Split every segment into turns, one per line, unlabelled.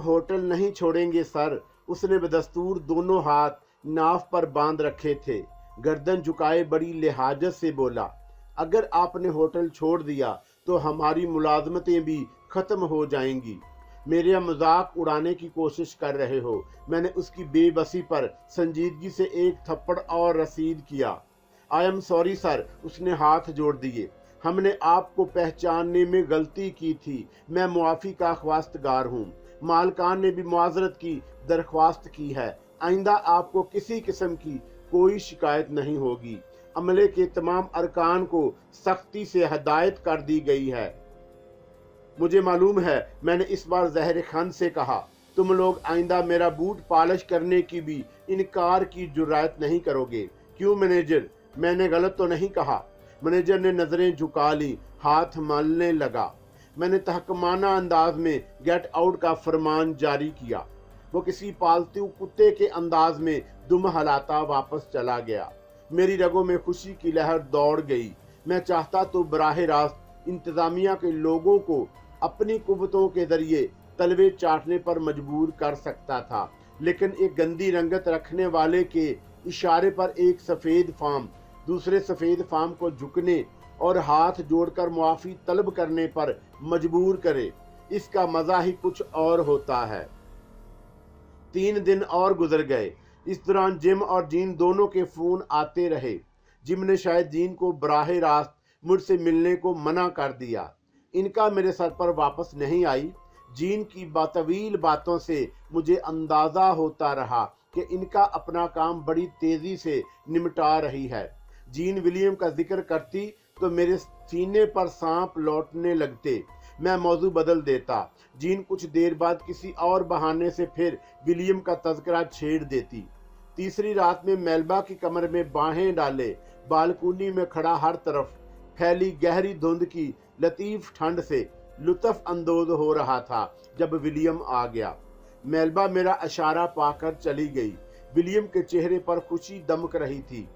Hotel नहीं छोड़ेंगे sir. उसने बदस्तूर दोनों हाथ नाव पर बांध रखे थे। गर्दन झुकाए बड़ी लिहाजत से बोला, अगर आपने होटल छोड़ दिया तो हमारी मुलाजमतें भी खत्म हो जाएंगी। मेरा मजाक उड़ाने की कोशिश कर रहे हो। मैंने उसकी बेबसी पर संजीदगी से एक थप्पड़ और रसीद किया। आई एम सॉरी सर, उसने हाथ जोड़ दिए। हमने आपको पहचानने में गलती की थी। मैं मुआफ़ी का ख्वास्तगार हूँ। मालकान ने भी मुआज़रत की दरख्वास्त की है। आइंदा आपको किसी किस्म की कोई शिकायत नहीं होगी। अमले के तमाम अरकान को सख्ती से हदायत कर दी गई है। मुझे मालूम है, मैंने इस बार ज़हर खान से कहा, तुम लोग आइंदा मेरा बूट पॉलिश करने की भी इनकार की जुर्रत नहीं करोगे। क्यों मैनेजर, मैंने गलत तो नहीं कहा? मैनेजर ने नजरें झुका ली, हाथ मलने लगा। मैंने तहकमाना अंदाज में गेट आउट का फरमान जारी किया। वो किसी पालतू कुत्ते के अंदाज में दुम हलाता वापस चला गया। मेरी रगों में खुशी की लहर दौड़ गई। मैं चाहता तो बराह रास्त इंतजामिया के लोगों को अपनी कुव्वतों के जरिए तलवे चाटने पर मजबूर कर सकता था, लेकिन एक गंदी रंगत रखने वाले के इशारे पर एक सफेद फार्म दूसरे सफेद फार्म को झुकने और हाथ जोड़कर मुआफी तलब करने पर मजबूर करे, इसका मजा ही कुछ और होता है। 3 दिन और गुजर गए। इस दौरान जिम और जीन दोनों के फोन आते रहे। जिम ने शायद जीन को बराह रास्त मुझसे मिलने को मना कर दिया। इनका मेरे सर पर वापस नहीं आई। जीन की तवील बातों से मुझे अंदाजा होता रहा कि इनका अपना काम बड़ी तेजी से निपटा रही है। जीन विलियम का जिक्र करती तो मेरे सीने पर सांप लौटने लगते। मैं मौजू बदल देता। जीन कुछ देर बाद किसी और बहाने से फिर विलियम का तज़किरा छेड़ देती। तीसरी रात में मेलबा की कमर में बाहें डाले बालकनी में खड़ा हर तरफ फैली गहरी धुंध की लतीफ ठंड से लुत्फ अंदोज हो रहा था जब विलियम आ गया। मेलबा मेरा इशारा पाकर चली गई। विलियम के चेहरे पर खुशी दमक रही थी।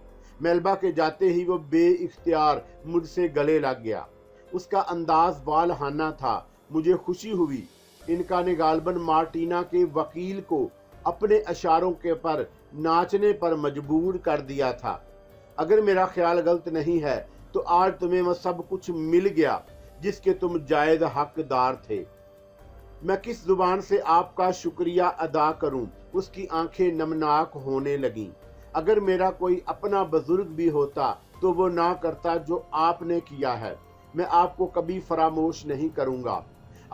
मेलबा के जाते ही वो बेइख्तियार मुझसे गले लग गया। उसका अंदाज वालहाना था। मुझे खुशी हुई। इनका ने गालबन मार्टिना के वकील को अपने इशारों के पर नाचने पर मजबूर कर दिया था। अगर मेरा ख्याल गलत नहीं है तो आज तुम्हें वह सब कुछ मिल गया जिसके तुम जायज हकदार थे। मैं किस जुबान से आपका शुक्रिया अदा करूं? उसकी आंखें नमनाक होने लगीं। अगर मेरा कोई अपना बुजुर्ग भी होता तो वो ना करता जो आपने किया है। मैं आपको कभी फरामोश नहीं करूंगा।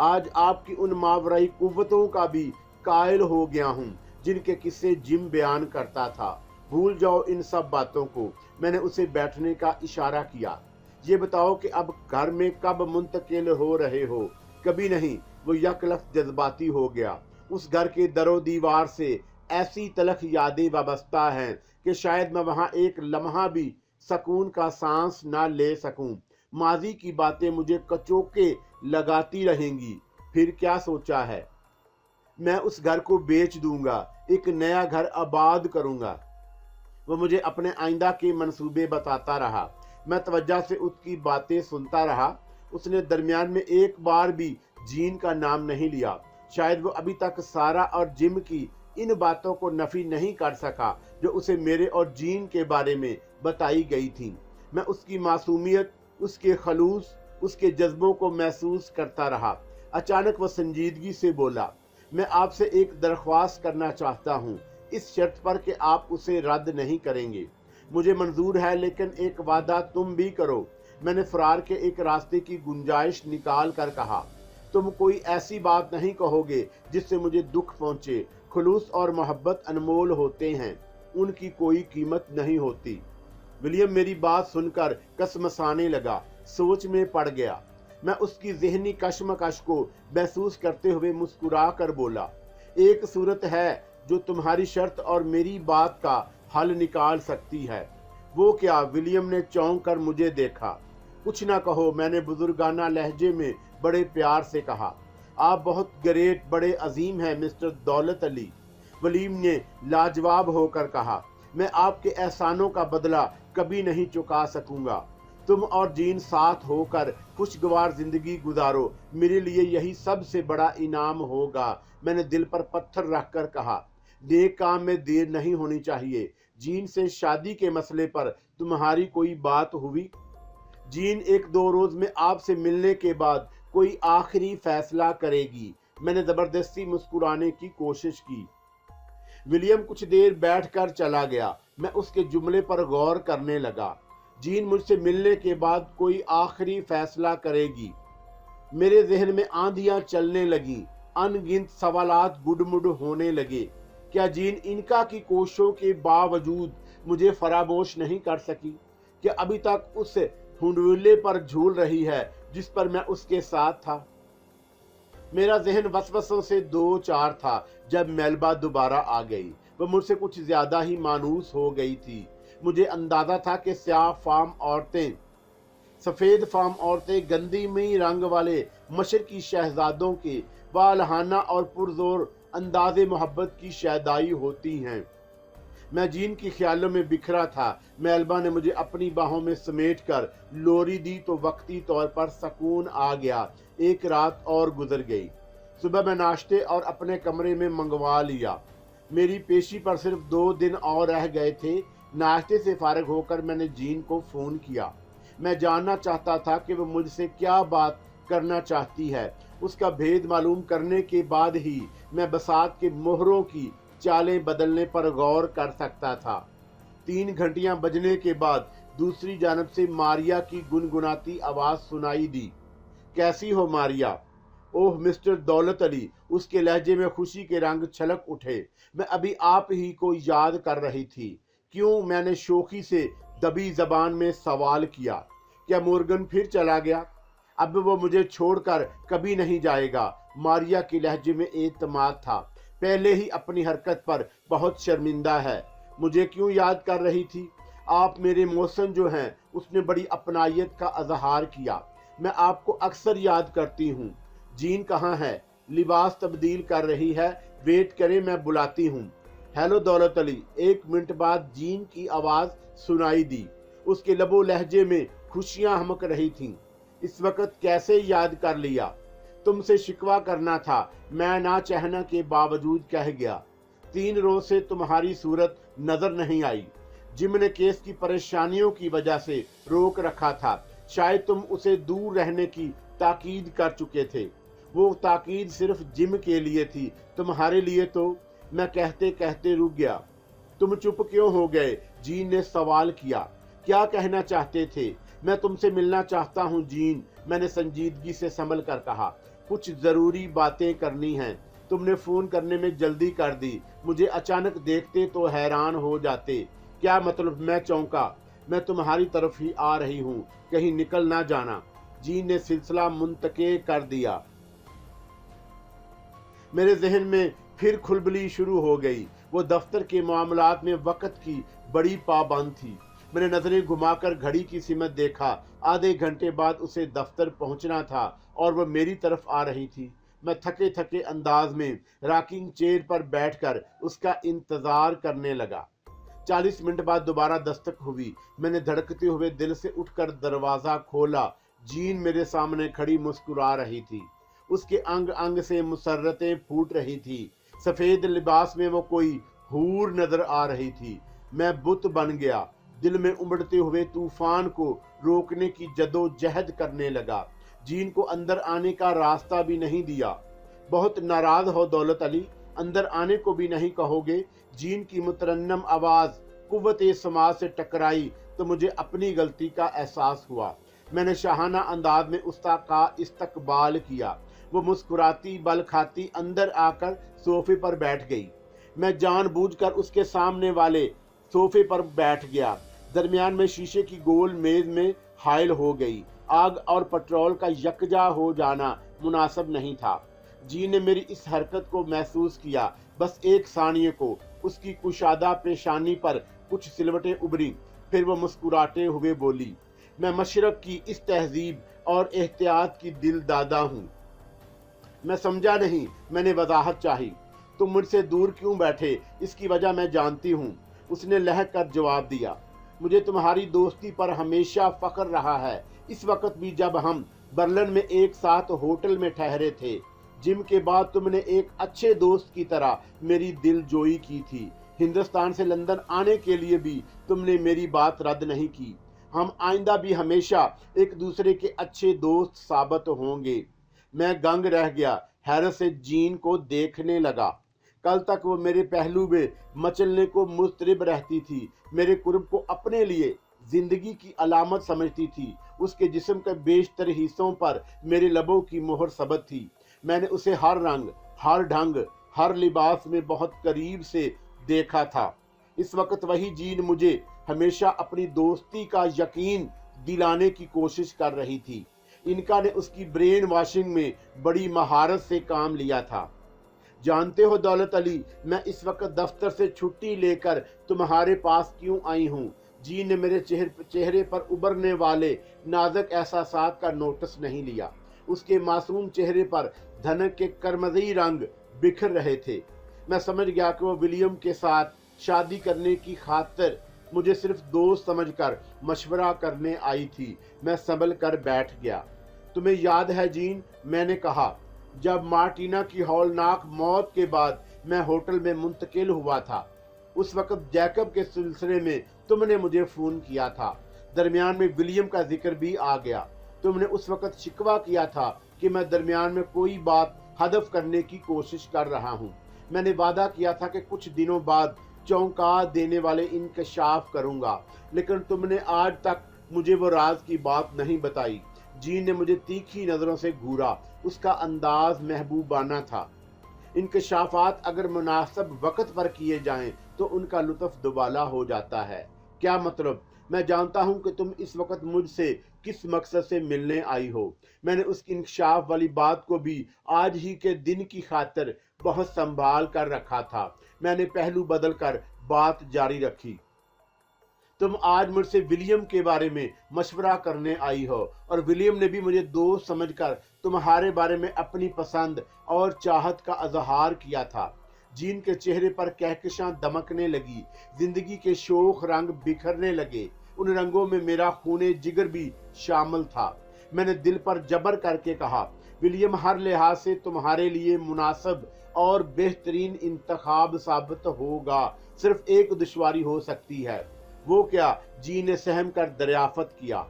आज आपकी उन मावराई कुव्वतों का भी कायल हो गया हूं जिनके किस्से जिम बयान करता था। भूल जाओ इन सब बातों को। मैंने उसे बैठने का इशारा किया। ये बताओ कि अब घर में कब मुंतकिल हो रहे हो? कभी नहीं। वो यकलख्त जज्बाती हो गया। उस घर के दरो दीवार से ऐसी तलख यादें वाबस्ता हैं कि शायद मैं वहां एक लम्हा भी सकून का सांस ना ले सकूं। माजी की बातें मुझे कचोके लगाती रहेंगी। फिर क्या सोचा है? मैं उस घर को बेच दूंगा, एक नया घर आबाद करूंगा। वो मुझे अपने आइंदा के मंसूबे बताता रहा। मैं तवज्जो से उसकी बातें सुनता रहा। उसने दरमियान में एक बार भी जीन का नाम नहीं लिया। शायद वो अभी तक सारा और जिम की इन बातों को नफी नहीं कर सका जो उसे मेरे और जीन के बारे में बताई गई थी। मैं उसकी मासूमियत, उसके खलूस, उसके जज्बों को महसूस करता रहा। अचानक वह संजीदगी से बोला, मैं आपसे एक दरख्वास्त करना चाहता हूँ, इस शर्त पर कि आप उसे रद्द नहीं करेंगे। मुझे मंजूर है, लेकिन एक वादा तुम भी करो। मैंने फरार के एक रास्ते की गुंजाइश निकाल कर कहा, तुम कोई ऐसी बात नहीं कहोगे जिससे मुझे दुख पहुंचे। खुलूस और मोहब्बत अनमोल होते हैं, उनकी कोई कीमत नहीं होती। विलियम मेरी बात सुनकर कसमसाने लगा, सोच में पड़ गया। मैं उसकी ज़हनी कशमकश को महसूस करते हुए मुस्कुरा कर बोला, एक सूरत है जो तुम्हारी शर्त और मेरी बात का हल निकाल सकती है। वो क्या? विलियम ने चौंक कर मुझे देखा। कुछ ना कहो, मैंने बुजुर्गाना लहजे में बड़े प्यार से कहा। आप बहुत ग्रेट, बड़े अजीम हैं मिस्टर दौलत अली। वलीम ने लाजवाब होकर कहा, मैं आपके एहसानों का बदला कभी नहीं चुका सकूंगा। तुम और जीन साथ होकर खुशगवार जिंदगी गुजारो, मेरे लिए यही सबसे बड़ा इनाम होगा। मैंने दिल पर पत्थर रखकर कहा। नेक काम में देर नहीं होनी चाहिए। जीन से शादी के मसले पर तुम्हारी कोई बात हुई? जीन 1-2 रोज में आपसे मिलने के बाद कोई आखिरी फैसला करेगी। मैंने जबरदस्ती मुस्कुराने की कोशिश की। विलियम कुछ देर बैठकर चला गया। मैं उसके जुमले पर गौर करने लगा। जीन मुझसे मिलने के बाद कोई आखिरी फैसला करेगी। मेरे जहन में आंधियां चलने लगी। अनगिनत सवालात गुडमुड होने लगे। क्या जीन इनका की कोशिशों के बावजूद मुझे फरामोश नहीं कर सकी? क्या अभी तक उस हुंडुल्ले पर झूल रही है जिस पर मैं उसके साथ था? मेरा जहन वसवसों से दो चार था जब मेलबा दोबारा आ गई। वह मुझसे कुछ ज्यादा ही मानूस हो गई थी। मुझे अंदाजा था कि सफेद फार्म औरतें गंदीमी रंग वाले मशरकी शहजादों के वालहाना और पुरजोर अंदाजे मोहब्बत की शैदाई होती हैं। मैं जीन की ख्यालों में बिखरा था। मेलबा ने मुझे अपनी बाहों में समेट कर लोरी दी तो वक्ती तौर पर सुकून आ गया। एक रात और गुजर गई। सुबह मैं नाश्ते और अपने कमरे में मंगवा लिया। मेरी पेशी पर सिर्फ 2 दिन और रह गए थे। नाश्ते से फारिग होकर मैंने जीन को फोन किया। मैं जानना चाहता था कि वह मुझसे क्या बात करना चाहती है। उसका भेद मालूम करने के बाद ही मैं बसात के मोहरों की चालें बदलने पर गौर कर सकता था। 3 घंटियां बजने के बाद दूसरी जानब से मारिया की गुनगुनाती आवाज सुनाई दी। कैसी हो मारिया? ओह मिस्टर दौलत अली। उसके लहजे में खुशी के रंग छलक उठे। मैं अभी आप ही को याद कर रही थी। क्यों? मैंने शोखी से दबी जबान में सवाल किया। क्या मोर्गन फिर चला गया? अब वो मुझे छोड़कर कभी नहीं जाएगा। मारिया के लहजे में एतमाद था। पहले ही अपनी हरकत पर बहुत शर्मिंदा है। मुझे क्यों याद कर रही थी? आप मेरे मौसम जो हैं उसने बड़ी अपनायत का इजहार किया। मैं आपको अक्सर याद करती हूँ। जीन कहाँ है? लिबास तब्दील कर रही है। वेट करें, मैं बुलाती हूँ। हेलो दौलत अली। 1 मिनट बाद जीन की आवाज सुनाई दी। उसके लबो लहजे में खुशियां हमक रही थीं। इस वक्त कैसे याद कर लिया? तुमसे शिकवा करना था। मैं ना चाहने के बावजूद कह गया। 3 रोज से तुम्हारी सूरत नजर नहीं आई। जिम ने केस की परेशानियों की वजह से रोक रखा था। शायद तुम उसे दूर रहने की ताकीद कर चुके थे। वो ताकीद सिर्फ जिम के लिए थी, तुम्हारे लिए तो। मैं कहते कहते रुक गया। तुम चुप क्यों हो गए? जीन ने सवाल किया। क्या कहना चाहते थे? मैं तुमसे मिलना चाहता हूँ जीन, मैंने संजीदगी से संभल कर कहा। कुछ जरूरी बातें करनी हैं। तुमने फोन करने में जल्दी कर दी। मुझे अचानक देखते तो हैरान हो जाते। क्या मतलब? मैं चौंका। मैं तुम्हारी तरफ ही आ रही हूँ, कहीं निकल ना जाना। जीन ने सिलसिला मुंतके कर दिया। मेरे जहन में फिर खुलबली शुरू हो गई। वो दफ्तर के मामलात में वक्त की बड़ी पाबंद थी। मैंने नजरें घुमाकर घड़ी की सिमत देखा। आधे घंटे बाद उसे दफ्तर पहुंचना था और वह मेरी तरफ आ रही थी। मैं थके थके अंदाज में रॉकिंग चेयर पर बैठकर उसका इंतजार करने लगा। 40 मिनट बाद दोबारा दस्तक हुई। मैंने धड़कते हुए दिल से उठकर दरवाजा खोला। जीन मेरे सामने खड़ी मुस्कुरा रही थी। उसके अंग अंग से मुसर्रतें फूट रही थी। सफेद लिबास में वो कोई हूर नजर आ रही थी। मैं बुत बन गया। दिल में उमड़ते हुए तूफान को रोकने की जदोजहद करने लगा। जीन को अंदर आने का रास्ता भी नहीं दिया। बहुत नाराज हो दौलत अली? अंदर आने को भी नहीं कहोगे? जीन की मुतरन्नम आवाज कुव्वत समाज से टकराई तो मुझे अपनी गलती का एहसास हुआ। मैंने शाहाना अंदाज में उसका इस्तकबाल किया। वो मुस्कुराती बल खाती अंदर आकर सोफे पर बैठ गई। मैं जानबूझकर उसके सामने वाले सोफे पर बैठ गया। दरमियान में शीशे की गोल मेज में हायल हो गई। आग और पेट्रोल का यकजा हो जाना मुनासिब नहीं था। जी ने मेरी इस हरकत को महसूस किया। बस एक सानिये को उसकी कुशादा पेशानी पर कुछ सिलवटें उभरी। फिर वो मुस्कुराते हुए बोली, मैं मशरक की इस तहजीब और एहतियात की दिल दादा हूँ। मैं समझा नहीं। मैंने वजाहत चाही। तुम मुझसे दूर क्यों बैठे? इसकी वजह मैं जानती हूँ, उसने लहक कर जवाब दिया। मुझे तुम्हारी दोस्ती पर हमेशा फख्र रहा है, इस वक्त भी जब हम बर्लिन में एक साथ होटल में ठहरे थे। जिम के बाद तुमने एक अच्छे दोस्त की तरह मेरी दिलजोई की थी। हिंदुस्तान से लंदन आने के लिए भी तुमने मेरी बात रद्द नहीं की। हम आइंदा भी हमेशा एक दूसरे के अच्छे दोस्त साबित होंगे। मैं दंग रह गया, हैरत से जीन को देखने लगा। कल तक वो मेरे पहलू में मचलने को मुस्तरिब रहती थी, मेरे कुर्ब को अपने लिए जिंदगी की अलामत समझती थी। उसके जिस्म के बेशतर हिस्सों पर मेरे लबों की मोहर सबत थी। मैंने उसे हर रंग, हर ढंग, हर लिबास में बहुत करीब से देखा था। इस वक्त वही जीन मुझे हमेशा अपनी दोस्ती का यकीन दिलाने की कोशिश कर रही थी। इनका ने उसकी ब्रेन वॉशिंग में बड़ी महारत से काम लिया था। जानते हो दौलत अली, मैं इस वक्त दफ्तर से छुट्टी लेकर तुम्हारे पास क्यों आई हूँ? जी ने मेरे चेहरे पर उभरने वाले नाजुक एहसासात का नोटिस नहीं लिया। उसके मासूम चेहरे पर धनक के करमजी रंग बिखर रहे थे। मैं समझ गया कि वो विलियम के साथ शादी करने की खातिर मुझे सिर्फ दोस्त समझकर मशवरा करने आई थी। मैं संभल कर बैठ गया। तुम्हें याद है जीन, मैंने कहा, जब मार्टिना की हौलनाक मौत के बाद मैं होटल में मुंतकिल हुआ था, उस वक्त जैकब के सिलसिले में तुमने मुझे फोन किया था। दरमियान में विलियम का जिक्र भी आ गया। तुमने उस वक्त शिकवा किया था कि मैं दरमियान में कोई बात हदफ करने की कोशिश कर रहा हूँ। मैंने वादा किया था कि कुछ दिनों बाद चौंका देने वाले इंकशाफ करूंगा, लेकिन तुमने आज तक मुझे वो राज की बात नहीं बताई। जीन ने मुझे तीखी नजरों से घूरा। उसका अंदाज महबूबाना था। इंकशाफात अगर मुनासिब वक्त पर किए जाएं तो उनका लुत्फ दुबाला हो जाता है। क्या मतलब? मैं जानता हूं कि तुम इस वक्त मुझसे किस मकसद से मिलने आई हो। मैंने उस इंकशाफ वाली बात को भी आज ही के दिन की खातिर बहुत संभाल कर रखा था। मैंने पहलू बदल कर बात जारी रखी। तुम आज मुझसे विलियम के बारे में मशवरा करने आई हो, और विलियम ने भी मुझे दोस्त समझकर तुम्हारे बारे में अपनी पसंद और चाहत का इजहार किया था। जीन के चेहरे पर कहकशां दमकने लगी। जिंदगी के शोख रंग बिखरने लगे। उन रंगों में मेरा खूने जिगर भी शामिल था। मैंने दिल पर जबर करके कहा, विलियम हर लिहाज से तुम्हारे लिए मुनासिब और बेहतरीन इंतखाब साबित होगा। सिर्फ एक दुश्वारी हो सकती है। वो क्या? जी ने सहम कर दरियाफत किया।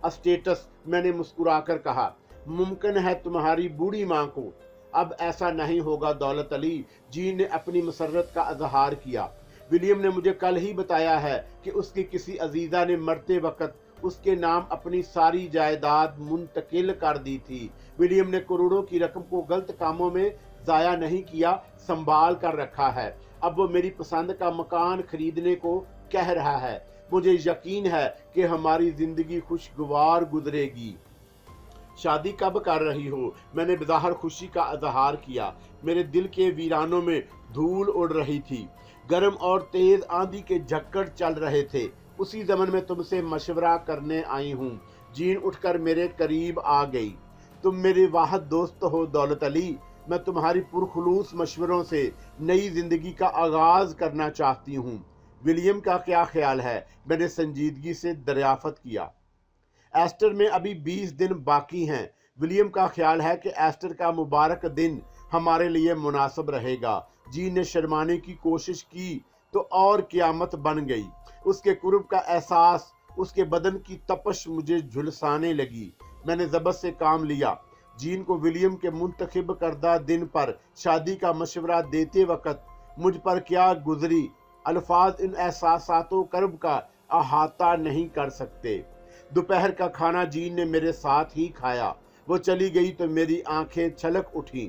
स्टेटस, मैंने मुस्कुराकर कहा। मुमकिन है तुम्हारी बूढ़ी माँ को। अब ऐसा नहीं होगा दौलत अली, जी ने अपनी मसरत का इजहार किया। विलियम ने मुझे कल ही बताया है कि उसकी किसी अजीजा ने मरते वक्त उसके नाम अपनी सारी जायदाद मुंतकिल कर दी थी। विलियम ने करोड़ों की रकम को गलत कामों में जाया नहीं किया, संभाल कर रखा है। अब वो मेरी पसंद का मकान खरीदने को कह रहा है। मुझे यकीन है कि हमारी जिंदगी खुशगवार गुजरेगी। शादी कब कर रही हो? मैंने बेज़ाहिर खुशी का इजहार किया। मेरे दिल के वीरानों में धूल उड़ रही थी। गर्म और तेज आंधी के झक्कड़ चल रहे थे। उसी ज़मन में तुमसे मशवरा करने आई हूँ। जीन उठकर मेरे करीब आ गई। तुम मेरे वाहद दोस्त हो दौलत अली। मैं तुम्हारी पुरखुलूस मशवरों से नई जिंदगी का आगाज करना चाहती हूँ। विलियम का क्या ख्याल है? मैंने संजीदगी से दरियाफत किया। एस्टर में अभी 20 दिन बाकी हैं। विलियम का ख्याल है कि एस्टर का मुबारक दिन हमारे लिए मुनासिब रहेगा। जी ने शर्माने की कोशिश की तो और क़यामत बन गई। उसके कुर्ब का एहसास, उसके बदन की तपश मुझे झुलसाने लगी। मैंने ज़बत से काम लिया। जीन को विलियम के मुंतखब करदा दिन पर शादी का मशवरा देते वक्त मुझ पर क्या गुजरी, अल्फाज इन एहसासातों कर्ब का अहाता नहीं कर सकते। दोपहर का खाना जीन ने मेरे साथ ही खाया। वो चली गई तो मेरी आंखें छलक उठी।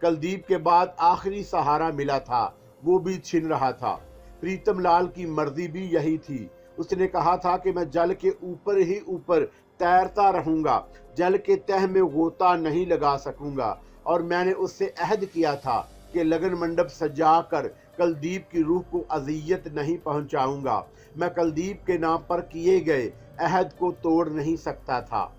कुलदीप के बाद आखिरी सहारा मिला था, वो भी छिन रहा था। प्रीतम लाल की मर्जी भी यही थी। उसने कहा था कि मैं जल के ऊपर ही ऊपर तैरता रहूंगा, जल के तह में गोता नहीं लगा सकूंगा। और मैंने उससे अहद किया था कि लगन मंडप सजाकर कुलदीप की रूह को अजियत नहीं पहुंचाऊंगा। मैं कुलदीप के नाम पर किए गए अहद को तोड़ नहीं सकता था।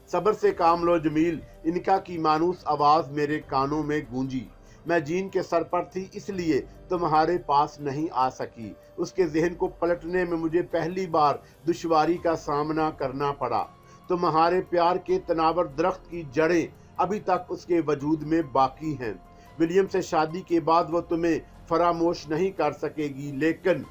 सब्र से काम लो जमील, इनका की मानूस आवाज मेरे कानों में गूंजी। मैं जीन के सर पर थी इसलिए तुम्हारे पास नहीं आ सकी। उसके ज़हन को पलटने में मुझे पहली बार दुश्वारी का सामना करना पड़ा। तुम्हारे प्यार के तनावर दरख्त की जड़ें अभी तक उसके वजूद में बाकी हैं। विलियम से शादी के बाद वो तुम्हें फरामोश नहीं कर सकेगी, लेकिन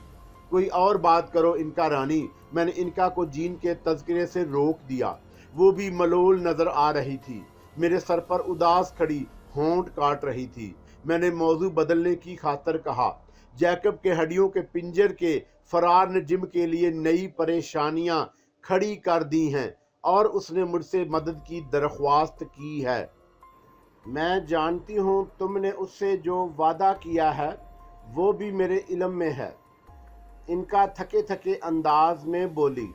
कोई और बात करो इनका रानी। मैंने इनका को जीन के तज़किरे से रोक दिया। वो भी मलोल नजर आ रही थी, मेरे सर पर उदास खड़ी होंठ काट रही थी। मैंने मौजू बदलने की खातर कहा, जैकब के हड्डियों के पिंजर के फरार ने जिम के लिए नई परेशानियां खड़ी कर दी हैं और उसने मुझसे मदद की दरख्वास्त की है। मैं जानती हूँ तुमने उससे जो वादा किया है वो भी मेरे इल्म में है। इनका थके थके अंदाज में बोली।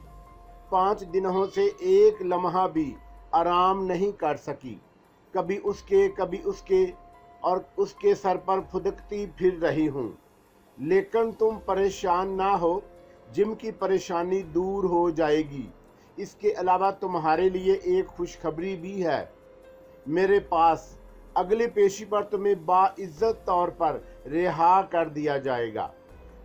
5 दिनों से एक लम्हा भी आराम नहीं कर सकी। कभी उसके और उसके सर पर फुदकती फिर रही हूँ। लेकिन तुम परेशान ना हो, जिम की परेशानी दूर हो जाएगी। इसके अलावा तुम्हारे लिए एक खुशखबरी भी है। मेरे पास अगले पेशी पर तुम्हें बाइज्जत तौर पर रिहा कर दिया जाएगा।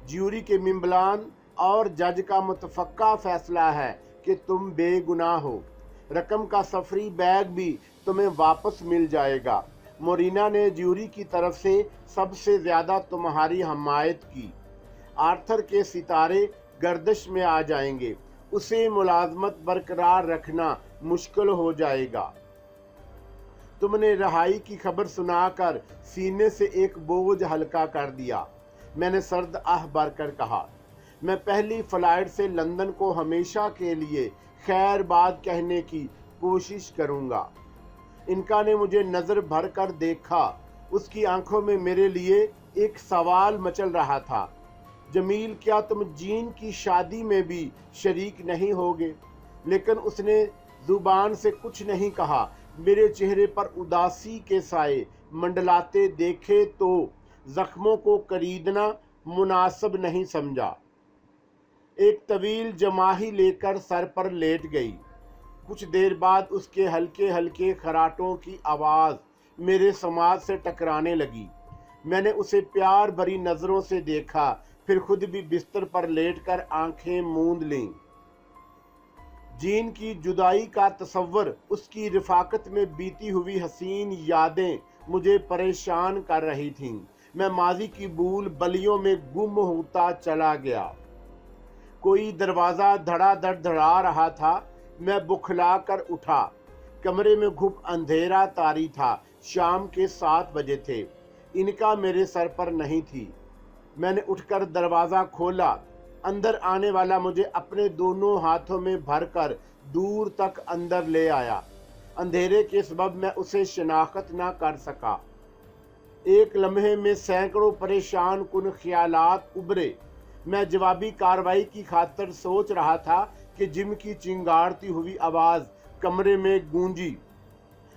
ज्यूरी के मेंबरान और जज का मुतफक्का फैसला है कि तुम बेगुनाह हो। रकम का सफरी बैग भी तुम्हें वापस मिल जाएगा। मोरिना ने ज्यूरी की तरफ से सबसे ज्यादा तुम्हारी हमायत की। आर्थर के सितारे गर्दिश में आ जाएंगे। उसे मुलाजमत बरकरार रखना मुश्किल हो जाएगा। तुमने रहाई की खबर सुनाकर सीने से एक बोझ हल्का कर दिया। मैंने सर्द आह भरकर कहा, मैं पहली फ्लाइट से लंदन को हमेशा के लिए खैरबाद कहने की कोशिश करूंगा। इनका ने मुझे नजर भर कर देखा। उसकी आंखों में मेरे लिए एक सवाल मचल रहा था। जमील, क्या तुम जीन की शादी में भी शरीक नहीं होगे? लेकिन उसने जुबान से कुछ नहीं कहा। मेरे चेहरे पर उदासी के साए मंडलाते देखे तो जख्मों को करीदना मुनासिब नहीं समझा। एक तवील जमाही लेकर सर पर लेट गई। कुछ देर बाद उसके हल्के हल्के खराटों की आवाज मेरे समाज से टकराने लगी। मैंने उसे प्यार भरी नजरों से देखा, फिर खुद भी बिस्तर पर लेटकर आंखें मूंद लीं। जीन की जुदाई का तसव्वुर, उसकी रिफाकत में बीती हुई हसीन यादें मुझे परेशान कर रही थीं। मैं माजी की भूल बलियों में गुम होता चला गया। कोई दरवाजा धड़ाधड़ धड़ा रहा था। मैं बुखला कर उठा। कमरे में घुप अंधेरा तारी था। शाम के 7 बजे थे। इनका मेरे सर पर नहीं थी। मैंने उठकर दरवाजा खोला। अंदर आने वाला मुझे अपने दोनों हाथों में भरकर दूर तक अंदर ले आया। अंधेरे के सबब मैं उसे शिनाख्त ना कर सका। एक लम्हे में सैकड़ों परेशान कुन ख्यालात उभरे। मैं जवाबी कार्रवाई की खातिर सोच रहा था कि जिम की चिंगारती हुई आवाज कमरे में गूंजी।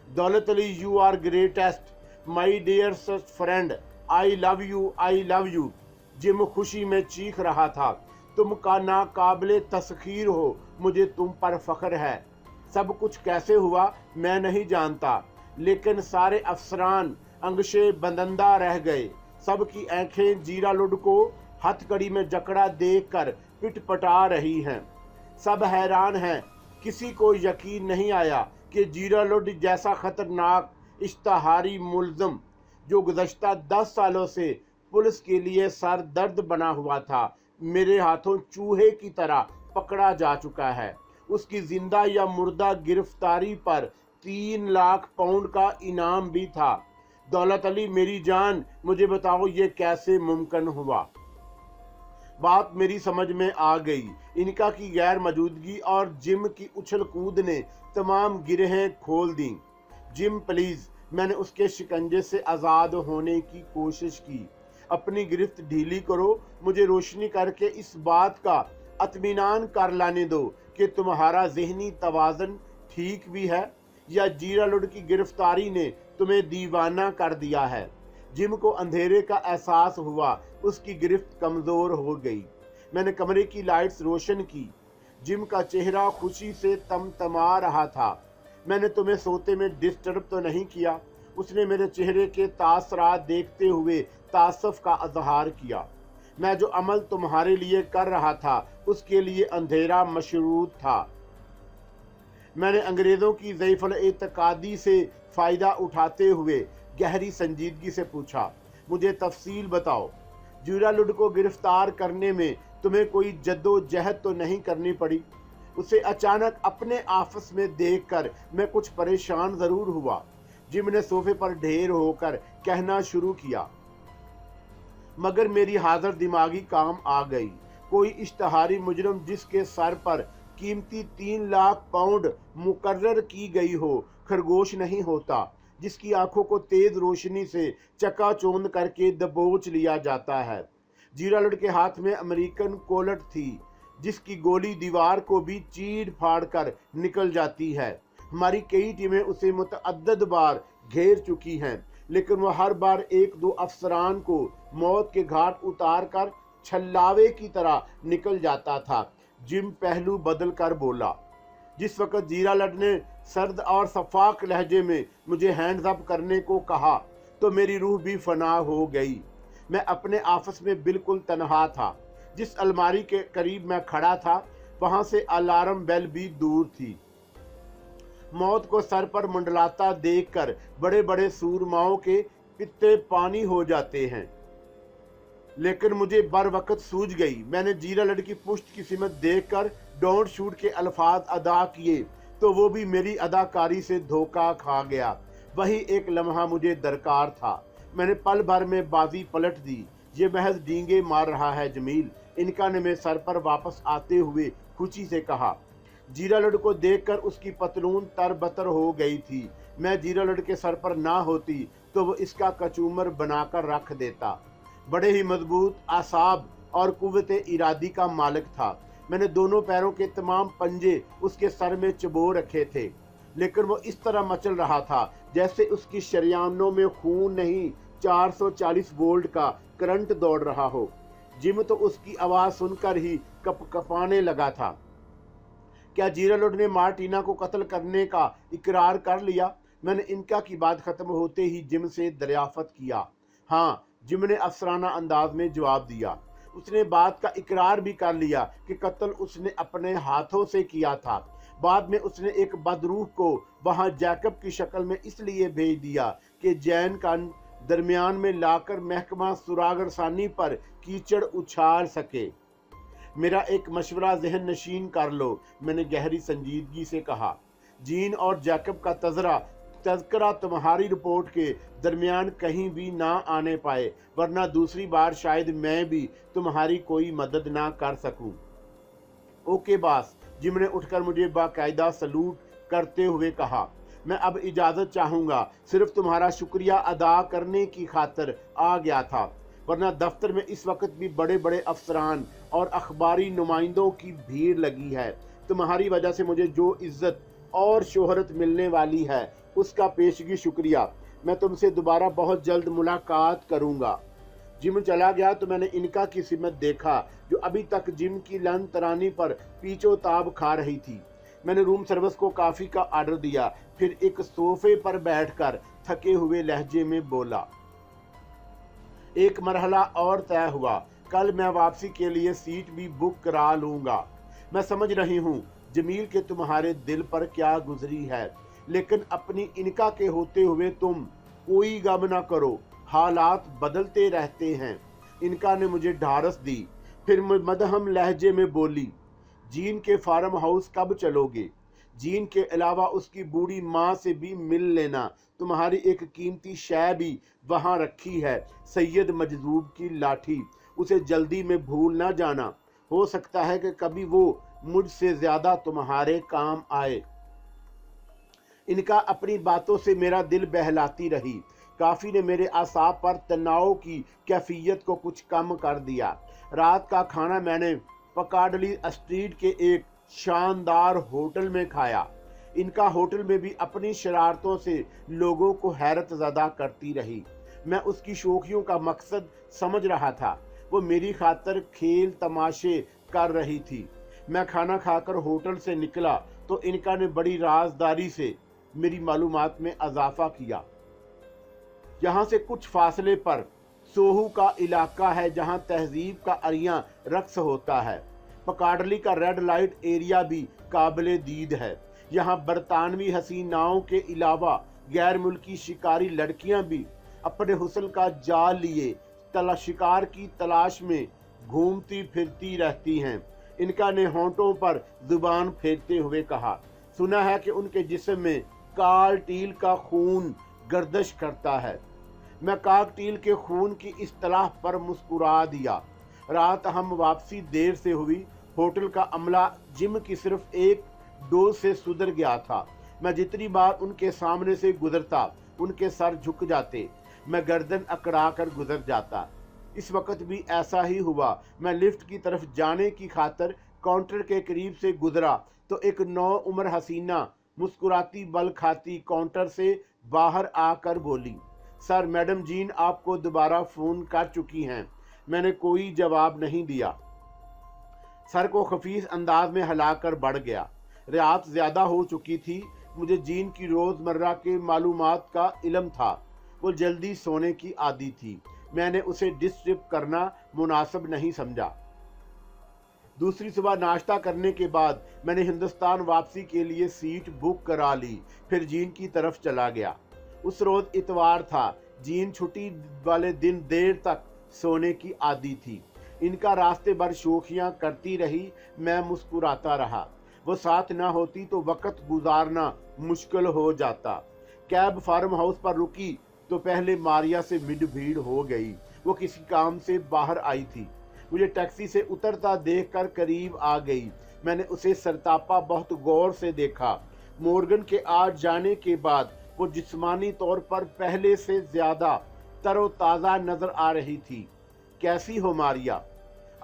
Daulat Ali, you are greatest, my dear friend, I love you, I love you. Jim खुशी में चीख रहा था। तुम का नाकाबिले तस्खीर हो, मुझे तुम पर फख्र है। सब कुछ कैसे हुआ मैं नहीं जानता, लेकिन सारे अफसरान अंगशे बंदंदा रह गए। सबकी आंखें जीरा लुड को हथकड़ी में जकड़ा देखकर पिटपटा रही हैं। सब हैरान हैं। किसी को यकीन नहीं आया कि जीरा लुड जैसा खतरनाक इश्तहारी मुल्ज़िम, जो गुज़श्ता 10 सालों से पुलिस के लिए सर दर्द बना हुआ था, मेरे हाथों चूहे की तरह पकड़ा जा चुका है। उसकी जिंदा या मुर्दा गिरफ्तारी पर 3 लाख पाउंड का इनाम भी था। दौलत अली, मेरी जान, मुझे बताओ ये कैसे मुमकिन हुआ? बात मेरी समझ में आ गई। इनका की गैर मौजूदगी और जिम की उछल कूद ने तमाम गिरहें खोल दी। जिम प्लीज, मैंने उसके शिकंजे से आज़ाद होने की कोशिश की। अपनी गिरफ्त ढीली करो। मुझे रोशनी करके इस बात का इत्मीनान कर लाने दो कि तुम्हारा ज़हनी तवाज़न ठीक भी है या जीरा लुड की गिरफ्तारी ने तुम्हें दीवाना कर दिया है। जिम को अंधेरे का एहसास हुआ। उसकी गिरफ्त कमज़ोर हो गई। मैंने कमरे की लाइट्स रोशन की। जिम का चेहरा खुशी से तमतमा रहा था। मैंने तुम्हें सोते में डिस्टर्ब तो नहीं किया? उसने मेरे चेहरे के तासरात देखते हुए तासफ का इजहार किया। मैं जो अमल तुम्हारे लिए कर रहा था उसके लिए अंधेरा मशरूत था। मैंने अंग्रेजों की ज़ईफ़ुल एतकादी से फ़ायदा उठाते हुए गहरी संजीदगी से पूछा, मुझे तफसील बताओ। जीरा लुड को गिरफ्तार करने में तुम्हें कोई जद्दोजहद तो नहीं करनी पड़ी? उसे अचानक अपने ऑफिस में देखकर मैं कुछ परेशान ज़रूर हुआ। जिम ने सोफे पर ढेर होकर कहना शुरू किया, मगर मेरी हाजिर दिमागी काम आ गई। कोई इश्तहारी मुजरम जिसके सर पर कीमती 3 लाख पाउंड मुकर्रर की गई हो खरगोश नहीं होता, जिसकी आंखों को तेज रोशनी से चकाचौंध करके दबोच लिया जाता है। जीरा लुड के हाथ में अमेरिकन कोलट थी, जिसकी गोली दीवार को भी चीर फाड़ कर निकल जाती है। हमारी कई टीमें उसे मुतअद्दिद बार घेर चुकी हैं, लेकिन वह हर बार 1-2 अफसरान को मौत के घाट उतार कर छल्लावे की तरह निकल जाता था। जिम पहलू बदल कर बोला। जिस वक्त जीरा लड ने सर्द और शफाक लहजे में मुझे हैंड्स अप करने को कहा तो मेरी रूह भी फना हो गई। मैं अपने ऑफिस में बिल्कुल तन्हा था। जिस अलमारी के करीब मैं खड़ा था वहां से अलार्म बेल भी दूर थी। मौत को सर पर मंडलाता देखकर बड़े बड़े सूरमाओं के पित्ते पानी हो जाते हैं, लेकिन मुझे बर वक्त सूझ गई। मैंने जीरा लड की पुश्त की सिमत देखकर डोंट शूट के अल्फाज अदा किए तो वो भी मेरी अदाकारी से धोखा खा गया। वही एक लम्हा मुझे दरकार था। मैंने पल भर में बाजी पलट दी। ये महज डींगे मार रहा है जमील, इनका ने मेरे सर पर वापस आते हुए खुशी से कहा। जीरा लड को देखकर उसकी पतलून तरबतर हो गई थी। मैं जीरा लड के सर पर ना होती तो वो इसका कचूमर बनाकर रख देता। बड़े ही मजबूत आसाब और कुव्वते इरादी का मालिक था। मैंने दोनों पैरों के तमाम पंजे उसके सर में चबो रखे थे, लेकिन वो इस तरह मचल रहा था जैसे उसकी शरियानों में खून नहीं 440 वोल्ट का करंट दौड़ रहा हो। जिम तो उसकी आवाज सुनकर ही कपकपाने लगा था। क्या जीरा लुड ने मार्टिना को कत्ल करने का इकरार कर लिया? मैंने इनका की बात खत्म होते ही जिम से दरियाफत किया। हाँ, जिम ने अफसराना अंदाज में जवाब दिया। उसने बात का इकरार भी कर लिया कि कत्ल उसने अपने हाथों से किया था। बाद में उसने एक बदरूह को वहां जैकब की शक्ल में इसलिए भेज दिया कि जैन का दरमियान में लाकर महकमा सुरागरसानी पर कीचड़ उछाल सके। मेरा एक मशवरा जहन नशीन कर लो, मैंने गहरी संजीदगी से कहा। जीन और जैकब का तज़किरा तुम्हारी रिपोर्ट के दरमियान कहीं भी ना आने पाए, वरना दूसरी बार शायद मैं भी तुम्हारी कोई मदद ना कर सकूं। ओके बॉस, जिम ने उठकर मुझे बाकायदा सलूट करते हुए कहा। मैं अब इजाज़त चाहूँगा, सिर्फ तुम्हारा शुक्रिया अदा करने की खातिर आ गया था, वरना दफ्तर में इस वक्त भी बड़े बड़े अफसरान और अखबारी नुमाइंदों की भीड़ लगी है। तुम्हारी वजह से मुझे जो इज्जत और शोहरत मिलने वाली है उसका पेशगी शुक्रिया। मैं तुमसे दोबारा बहुत जल्द मुलाकात करूँगा। जिम चला गया तो मैंने इनका की सिमत देखा, जो अभी तक जिम की लन तरानी पर पीछो ताब खा रही थी। मैंने रूम सर्विस को कॉफ़ी का आर्डर दिया, फिर एक सोफे पर बैठकर थके हुए लहजे में बोला। एक मरहला और तय हुआ, कल मैं वापसी के लिए सीट भी बुक करा लूँगा। मैं समझ रही हूँ जमील के तुम्हारे दिल पर क्या गुजरी है, लेकिन अपनी इनका के होते हुए तुम कोई गम ना करो, हालात बदलते रहते हैं। इनका ने मुझे ढारस दी, फिर मदहम लहजे में बोली, जीन के फार्म हाउस कब चलोगे? जीन के अलावा उसकी बूढ़ी माँ से भी मिल लेना, तुम्हारी एक कीमती शय भी वहाँ रखी है, सैयद मजदूब की लाठी, उसे जल्दी में भूल ना जाना। हो सकता है कि कभी वो मुझसे ज्यादा तुम्हारे काम आए। इनका अपनी बातों से मेरा दिल बहलाती रही। काफी ने मेरे आसाब पर तनाव की कैफियत को कुछ कम कर दिया। रात का खाना मैंने पकाडली स्ट्रीट के एक शानदार होटल में खाया। इनका होटल में भी अपनी शरारतों से लोगों को हैरत ज़दा करती रही। मैं उसकी शौकियों का मकसद समझ रहा था। वो मेरी खातर खेल तमाशे कर रही थी। मैं खाना खाकर होटल से निकला तो इनका ने बड़ी राजदारी से मेरी मालूमात में इजाफा किया। यहाँ से कुछ फासले पर सोहू का इलाका है जहाँ तहजीब का अरियां रक्स होता है। पकाडली का रेड लाइट एरिया भी काबिले दीद है। यहाँ बरतानवी हसीनाओं के अलावा गैर मुल्की शिकारी लड़कियां भी अपने हुस्न का जाल लिए शिकार की तलाश में घूमती फिरती रहती हैं। इनका ने होंठों पर जुबान फेरते हुए कहा, सुना है कि उनके जिस्म में काकटील का खून गर्दिश करता है। मैं काकटील के खून की इस्तिलाह पर मुस्कुरा दिया। रात हम वापसी देर से हुई। होटल का अमला जिम की सिर्फ एक डोज से सुधर गया था। मैं जितनी बार उनके सामने से गुजरता उनके सर झुक जाते, मैं गर्दन अकड़ा कर गुजर जाता। इस वक्त भी ऐसा ही हुआ। मैं लिफ्ट की तरफ जाने की खातर काउंटर के करीब से गुजरा तो एक नौ उम्र हसीना मुस्कुराती बल खाती काउंटर से बाहर आकर बोली, सर मैडम जीन आपको दोबारा फोन कर चुकी हैं। मैंने कोई जवाब नहीं दिया। सर को खफीस अंदाज में हिलाकर बढ़ गया। रात ज्यादा हो चुकी थी। मुझे जीन की रोजमर्रा के मालूमात का इल्म था। वो जल्दी सोने की आदी थी। मैंने उसे डिस्टर्ब करना मुनासिब नहीं समझा। दूसरी सुबह नाश्ता करने के बाद मैंने हिंदुस्तान वापसी के लिए सीट बुक करा ली। फिर जीन की तरफ चला गया। उस रोज इतवार था। जीन छुट्टी वाले दिन देर तक सोने की आदी थी। इनका रास्ते भर शोखियां करती रही। मैं मुस्कुराता रहा। वो साथ ना होती तो वक्त गुजारना मुश्किल हो जाता। कैब फार्म हाउस पर रुकी तो पहले मारिया से मिड भीड़ हो गई। वो किसी काम से बाहर आई थी। मुझे टैक्सी से उतरता देखकर करीब आ गई। मैंने उसे सरतापा बहुत गौर से देखा। मोर्गन के आ जाने के बाद वो जिस्मानी तौर पर पहले से ज्यादा तरोताजा नजर आ रही थी। कैसी हो मारिया?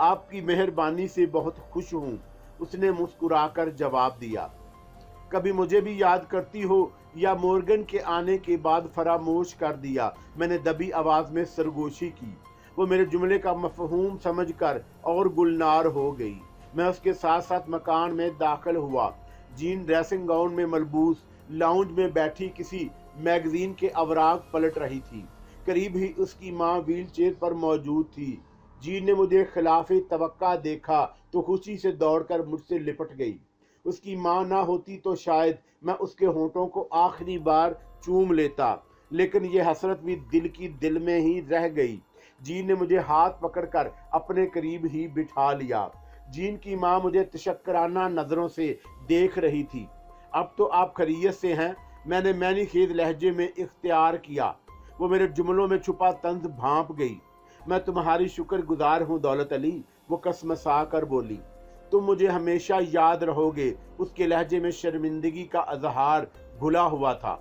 आपकी मेहरबानी से बहुत खुश हूँ, उसने मुस्कुराकर जवाब दिया। कभी मुझे भी याद करती हो या मोर्गन के आने के बाद फरामोश कर दिया? मैंने दबी आवाज में सरगोशी की। वो मेरे जुमले का मफहूम समझकर और गुलनार हो गई। मैं उसके साथ साथ मकान में दाखिल हुआ। जीन ड्रेसिंग गाउन में मलबूस लाउंज में बैठी किसी मैगजीन के अवराक पलट रही थी। करीब ही उसकी माँ व्हील चेयर पर मौजूद थी। जीन ने मुझे खिलाफे तवक्का देखा तो खुशी से दौड़कर मुझसे लिपट गई। उसकी माँ ना होती तो शायद मैं उसके होंठों को आखिरी बार चूम लेता, लेकिन यह हसरत भी दिल में ही रह गई। जीन ने मुझे हाथ पकड़कर अपने करीब ही बिठा लिया। जीन की माँ मुझे तशक्कराना नजरों से देख रही थी। अब तो आप खैरियत से हैं? मैंने मैनीखेज लहजे में इख्तियार किया। वो मेरे जुमलों में छुपा तंज भांप गई। मैं तुम्हारी शुक्रगुजार हूँ दौलत अली, वो कसमसा कर बोली। तुम मुझे हमेशा याद रहोगे। उसके लहजे में शर्मिंदगी का अजहार घुला हुआ था।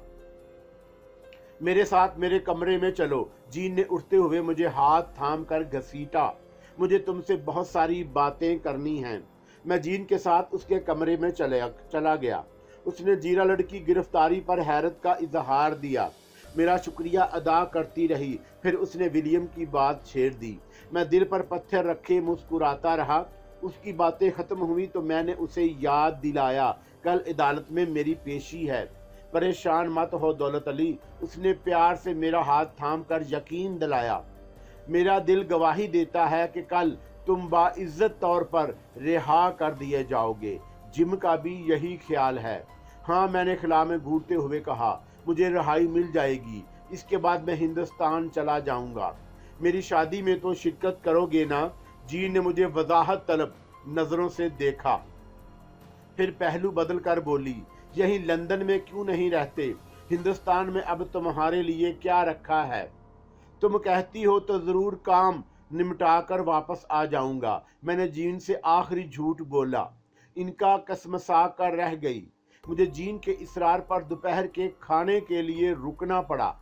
मेरे साथ मेरे कमरे में चलो। जीन ने उठते हुए मुझे हाथ थाम कर घसीटा। मुझे तुमसे बहुत सारी बातें करनी हैं। मैं जीन के साथ उसके कमरे में चला गया। उसने जीरा लड़की गिरफ्तारी पर हैरत का इजहार दिया। मेरा शुक्रिया अदा करती रही। फिर उसने विलियम की बात छेड़ दी। मैं दिल पर पत्थर रखे मुस्कुराता रहा। उसकी बातें खत्म हुई तो मैंने उसे याद दिलाया, कल अदालत में मेरी पेशी है। परेशान मत हो दौलत अली, उसने प्यार से मेरा हाथ थाम कर यकीन दिलाया। मेरा दिल गवाही देता है कि कल तुम बाइज्जत तौर पर रिहा कर दिए जाओगे। जिम का भी यही ख्याल है। हाँ, मैंने खिला में घूरते हुए कहा, मुझे रिहाई मिल जाएगी। इसके बाद मैं हिंदुस्तान चला जाऊंगा। मेरी शादी में तो शिरकत करोगे ना? जी ने मुझे वजाहत तलब नजरों से देखा। फिर पहलू बदल कर बोली, यही लंदन में क्यों नहीं रहते? हिंदुस्तान में अब तुम्हारे लिए क्या रखा है? तुम कहती हो तो जरूर काम निमटा कर वापस आ जाऊंगा। मैंने जीन से आखिरी झूठ बोला। इनका कसमसा कर रह गई। मुझे जीन के इसरार पर दोपहर के खाने के लिए रुकना पड़ा।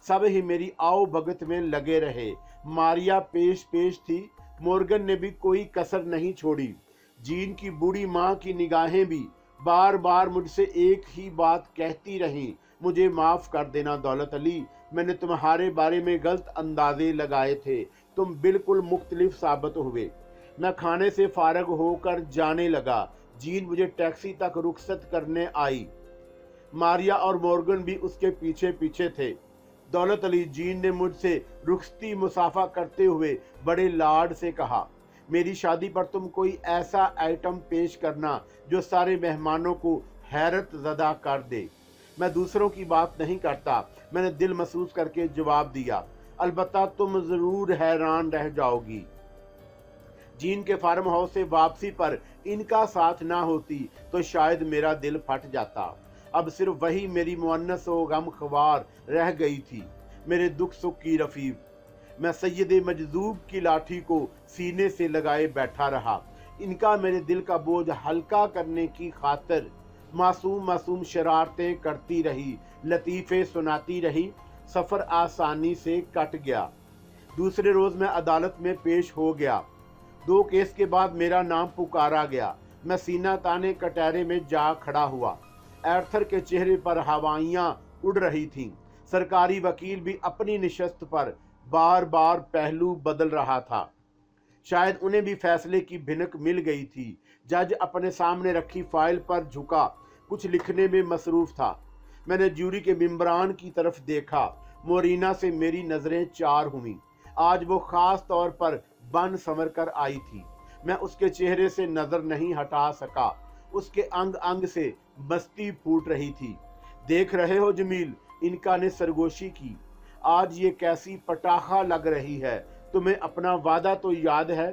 सब ही मेरी आओ भगत में लगे रहे। मारिया पेश थी। मोर्गन ने भी कोई कसर नहीं छोड़ी। जीन की बूढ़ी माँ की निगाहें भी बार बार मुझसे एक ही बात कहती रहीं, मुझे माफ कर देना दौलत अली, मैंने तुम्हारे बारे में गलत अंदाजे लगाए थे। तुम बिल्कुल मुख्तलिफ साबित हुए। मैं खाने से फारग होकर जाने लगा। जीन मुझे टैक्सी तक रुखसत करने आई। मारिया और मोर्गन भी उसके पीछे पीछे थे। दौलत अली जीन ने मुझसे रुखसती मुसाफा करते हुए बड़े लाड से कहा, मेरी शादी पर तुम कोई ऐसा आइटम पेश करना जो सारे मेहमानों को हैरत ज़दा कर दे। मैं दूसरों की बात नहीं करता, मैंने दिल महसूस करके जवाब दिया, अलबत्ता तुम ज़रूर हैरान रह जाओगी। जीन के फार्म हाउस से वापसी पर इनका साथ ना होती तो शायद मेरा दिल फट जाता। अब सिर्फ वही मेरी मुअन्नस व गमख्वार रह गई थी, मेरे दुख सुख की रफीक। मैं सैयद मजदूब की लाठी को सीने से लगाए बैठा रहा। इनका मेरे दिल का बोझ हल्का करने की खातिर मासूम मासूम शरारतें करती रही, लतीफ़े सुनाती रही। सफ़र आसानी से कट गया। दूसरे रोज़ मैं अदालत में पेश हो गया। 2 केस के बाद मेरा नाम पुकारा गया। मैं सीना ताने कटहरे में जा खड़ा हुआ। एर्थर के चेहरे पर हवाइयाँ उड़ रही थीं। सरकारी वकील भी अपनी निशस्त पर बार बार पहलू बदल रहा था। शायद उन्हें भी फैसले की भिनक मिल गई थी। जज अपने सामने रखी फाइल पर झुका, कुछ लिखने में मसरूफ था। मैंने ज्यूरी के मेंबरान की तरफ देखा। मोरीना से मेरी नजरें चार हुईं। आज वो खास तौर पर बन संवर कर आई थी। मैं उसके चेहरे से नजर नहीं हटा सका। उसके अंग अंग से मस्ती फूट रही थी। देख रहे हो जमील, इनका ने सरगोशी की, आज ये कैसी पटाखा लग रही है। तुम्हें अपना वादा तो याद है?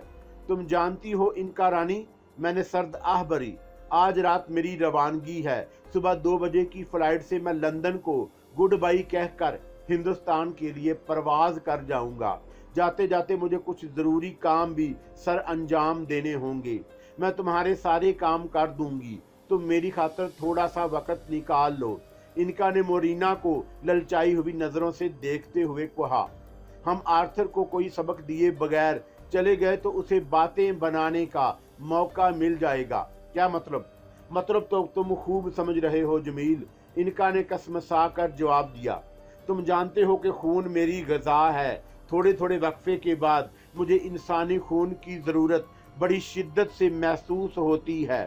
तुम जानती हो इनका रानी, मैंने सर्द आह भरी। आज रात मेरी रवानगी है। सुबह 2 बजे की फ्लाइट से मैं लंदन को गुड बाई कहकर हिंदुस्तान के लिए परवाज कर जाऊंगा। जाते जाते मुझे कुछ ज़रूरी काम भी सर अंजाम देने होंगे। मैं तुम्हारे सारे काम कर दूंगी, तुम मेरी खातिर थोड़ा सा वक्त निकाल लो। इनका ने मोरीना को ललचाई हुई नज़रों से देखते हुए कहा, हम आर्थर को कोई सबक दिए बगैर चले गए तो उसे बातें बनाने का मौका मिल जाएगा। क्या मतलब? मतलब तो तुम खूब समझ रहे हो जमील, इनका ने कसमसा कर जवाब दिया। तुम जानते हो कि खून मेरी ग़िज़ा है। थोड़े थोड़े वक्फे के बाद मुझे इंसानी खून की ज़रूरत बड़ी शिद्दत से महसूस होती है।